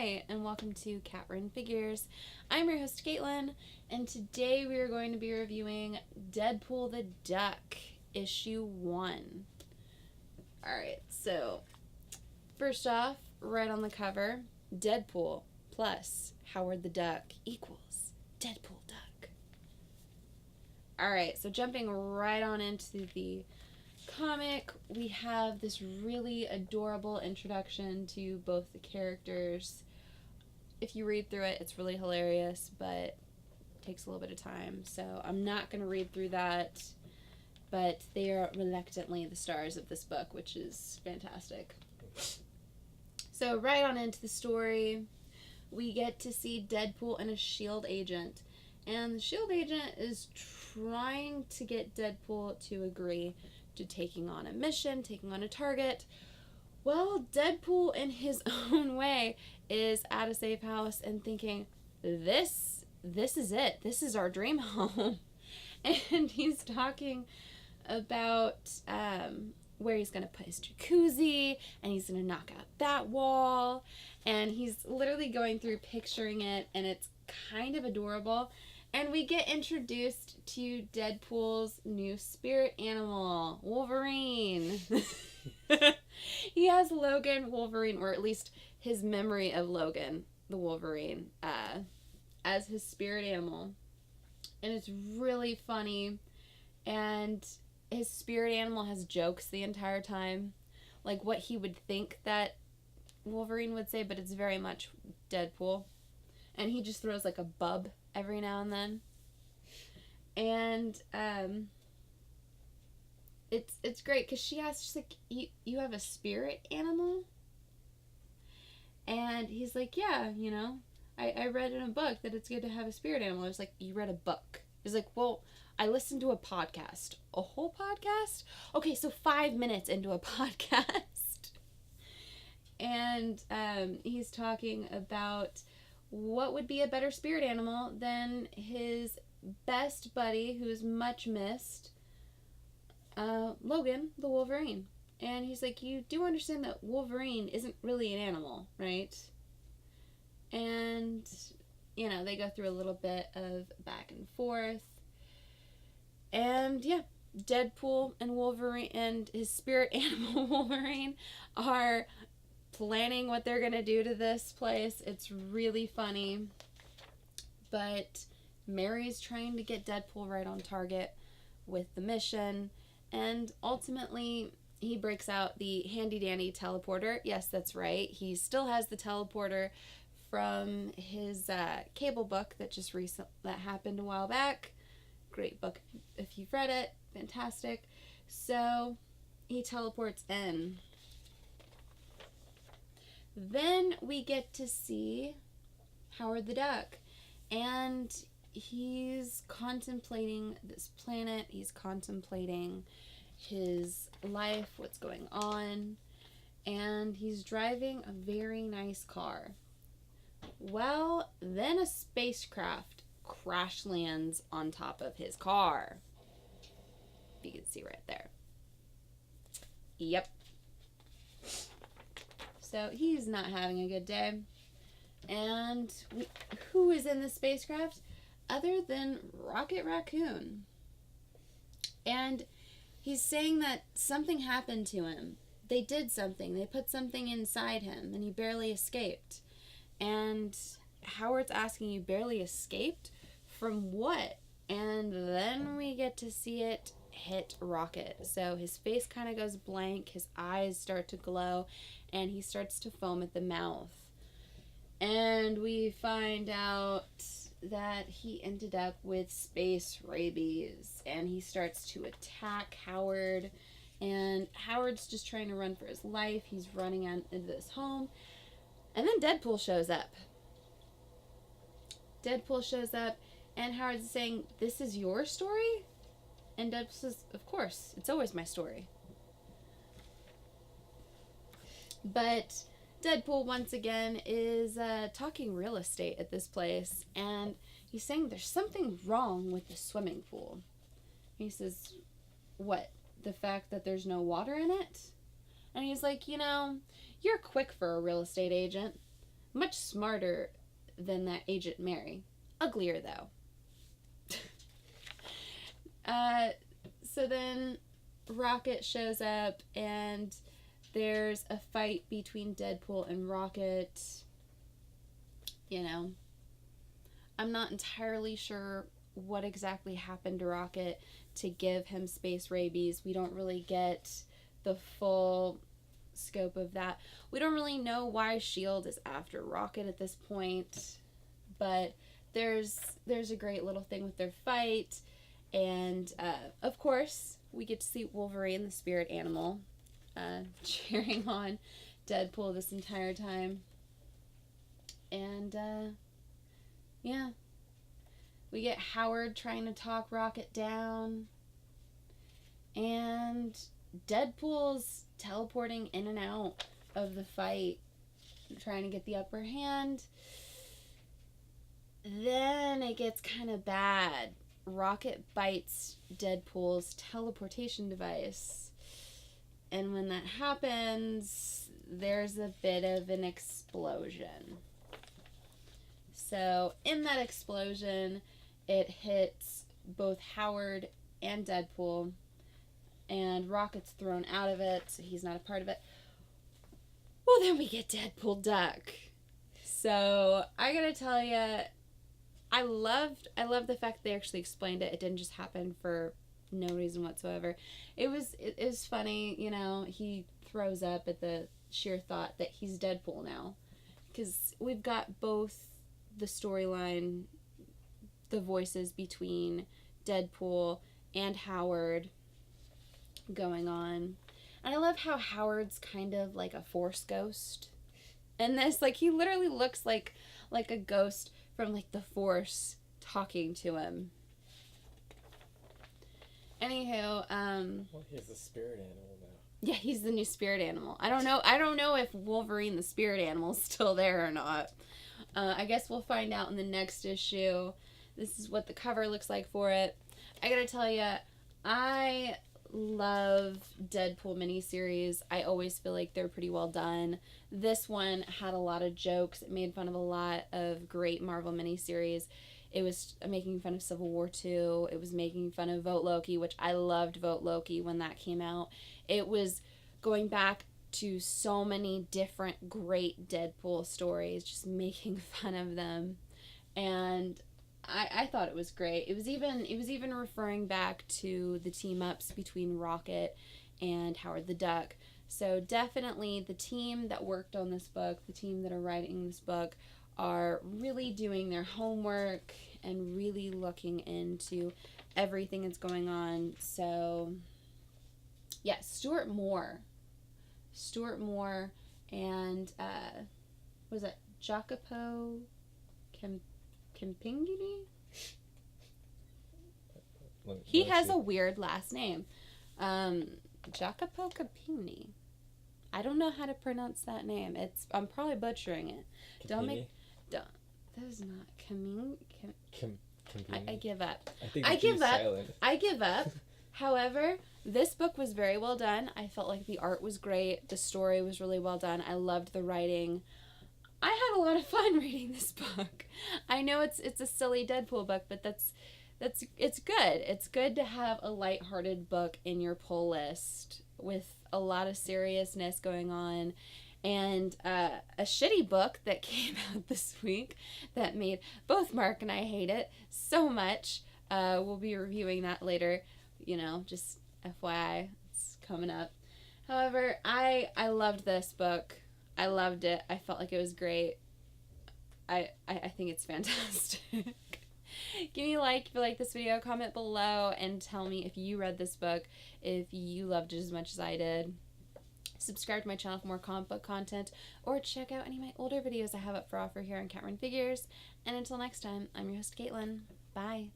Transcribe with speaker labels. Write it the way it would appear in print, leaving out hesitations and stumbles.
Speaker 1: Hi, and welcome to Catrin Figures. I'm your host, Caitlin, and today we are going to be reviewing Deadpool the Duck, issue 1. Alright, so first off, right on the cover, Deadpool plus Howard the Duck equals Deadpool Duck. Alright, so jumping right on into the comic, we have this really adorable introduction to both the characters. If you read through it, it's really hilarious, but it takes a little bit of time, so I'm not going to read through that, but they are reluctantly the stars of this book, which is fantastic. So right on into the story, we get to see Deadpool and a S.H.I.E.L.D. agent, and the S.H.I.E.L.D. agent is trying to get Deadpool to agree to taking on a mission, taking on a target. Well, Deadpool, in his own way, is at a safe house and thinking, this is it. This is our dream home. And he's talking about where he's going to put his jacuzzi, and he's going to knock out that wall. And he's literally going through picturing it, and it's kind of adorable. And we get introduced to Deadpool's new spirit animal, Wolverine. He has Logan Wolverine, or at least his memory of Logan the Wolverine, as his spirit animal. And it's really funny. And his spirit animal has jokes the entire time. Like what he would think that Wolverine would say, but it's very much Deadpool. And he just throws like a bub every now and then. And it's great because she asks, she's like, you have a spirit animal? And he's like, yeah, you know, I read in a book that it's good to have a spirit animal. I was like, you read a book? He's like, well, I listened to a podcast. A whole podcast? Okay, so 5 minutes into a podcast. And he's talking about what would be a better spirit animal than his best buddy, who's much missed, Logan the Wolverine. And he's like, you do understand that Wolverine isn't really an animal, right? And, you know, they go through a little bit of back and forth. And, yeah, Deadpool and Wolverine and his spirit animal Wolverine are planning what they're going to do to this place. It's really funny. But Mary's trying to get Deadpool right on target with the mission. And ultimately, he breaks out the handy-dandy teleporter. Yes, that's right. He still has the teleporter from his cable book that happened a while back. Great book if you've read it. Fantastic. So he teleports in. Then we get to see Howard the Duck, and he's contemplating this planet. He's contemplating his life, what's going on, and he's driving a very nice car. Well, then a spacecraft crash lands on top of his car. You can see right there. Yep. So he's not having a good day. And who is in the spacecraft other than Rocket Raccoon? And he's saying that something happened to him. They did something. They put something inside him, and he barely escaped. And Howard's asking, you barely escaped? From what? And then we get to see it hit Rocket. So his face kind of goes blank, his eyes start to glow, and he starts to foam at the mouth. And we find out that he ended up with space rabies, and he starts to attack Howard, and Howard's just trying to run for his life. He's running out into this home, and then Deadpool shows up. Deadpool shows up, and Howard's saying, this is your story? And Deadpool says, of course, it's always my story. But Deadpool, once again, is talking real estate at this place, and he's saying there's something wrong with the swimming pool. He says, what, the fact that there's no water in it? And he's like, you know, you're quick for a real estate agent. Much smarter than that Agent Mary. Uglier, though. So then Rocket shows up, and there's a fight between Deadpool and Rocket. You know, I'm not entirely sure what exactly happened to Rocket to give him space rabies. We don't really get the full scope of that. We don't really know why S.H.I.E.L.D. is after Rocket at this point, but there's a great little thing with their fight, and of course we get to see Wolverine, the spirit animal, cheering on Deadpool this entire time. And yeah, we get Howard trying to talk Rocket down, and Deadpool's teleporting in and out of the fight, trying to get the upper hand. Then it gets kind of bad. Rocket bites Deadpool's teleportation device. And when that happens, there's a bit of an explosion. So in that explosion, it hits both Howard and Deadpool, and Rocket's thrown out of it, so he's not a part of it. Well, then we get Deadpool Duck. So I gotta tell you, I loved the fact they actually explained it. It didn't just happen for no reason whatsoever. It was funny, you know. He throws up at the sheer thought that he's Deadpool now, because we've got both the storyline, the voices between Deadpool and Howard going on. And I love how Howard's kind of like a Force ghost in this. Like, he literally looks like a ghost from like the Force talking to him. Anywho,
Speaker 2: well, he's a spirit animal now.
Speaker 1: Yeah, he's the new spirit animal. I don't know if Wolverine the spirit animal is still there or not. I guess we'll find out in the next issue. This is what the cover looks like for it. I gotta tell you, I love Deadpool miniseries. I always feel like they're pretty well done. This one had a lot of jokes. It made fun of a lot of great Marvel miniseries. It was making fun of Civil War 2. It was making fun of Vote Loki, which I loved Vote Loki when that came out. It was going back to so many different great Deadpool stories, just making fun of them. And I thought it was great. It was even referring back to the team-ups between Rocket and Howard the Duck. So definitely the team that worked on this book, the team that are writing this book, are really doing their homework and really looking into everything that's going on. So yeah, Stuart Moore and was it Jacopo Campingini? He has a weird last name. Jacopo Campingini. I don't know how to pronounce that name. I'm probably butchering it.
Speaker 2: Campini?
Speaker 1: That is not Campini. I give up.
Speaker 2: I give up. Silent.
Speaker 1: I give up. However, this book was very well done. I felt like the art was great. The story was really well done. I loved the writing. I had a lot of fun reading this book. I know it's a silly Deadpool book, but it's good. It's good to have a lighthearted book in your pull list with a lot of seriousness going on. And a shitty book that came out this week that made both Mark and I hate it so much. We'll be reviewing that later. You know, just FYI, it's coming up. However, I loved this book. I loved it. I felt like it was great. I think it's fantastic. Give me a like if you like this video. Comment below and tell me if you read this book, if you loved it as much as I did. Subscribe to my channel for more comic book content, or check out any of my older videos I have up for offer here on Cat Run Figures. And until next time, I'm your host, Caitlin. Bye.